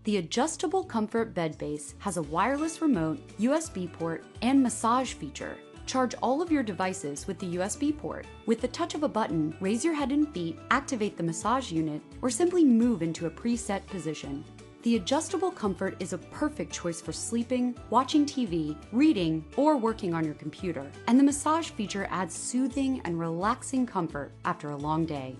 The adjustable comfort bed base has a wireless remote, USB port, and massage feature. Charge all of your devices with the USB port. With the touch of a button, raise your head and feet, activate the massage unit, or simply move into a preset position. The adjustable comfort is a perfect choice for sleeping, watching TV, reading, or working on your computer. And the massage feature adds soothing and relaxing comfort after a long day.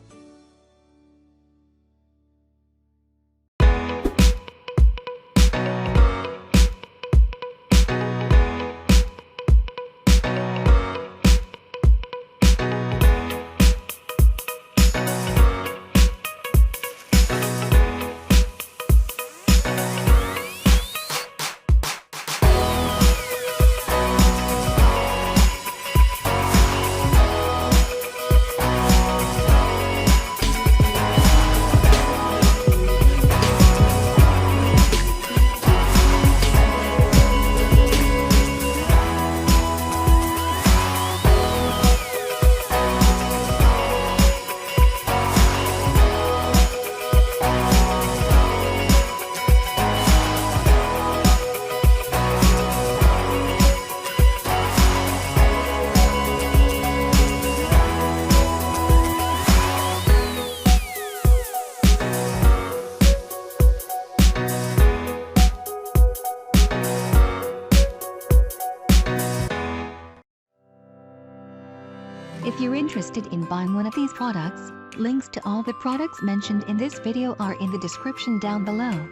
If you're interested in buying one of these products, links to all the products mentioned in this video are in the description down below.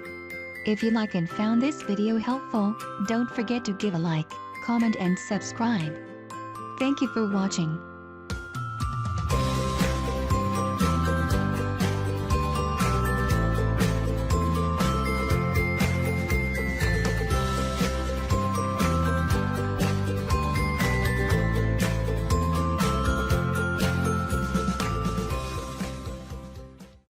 If you like and found this video helpful, don't forget to give a like, comment and subscribe. Thank you for watching.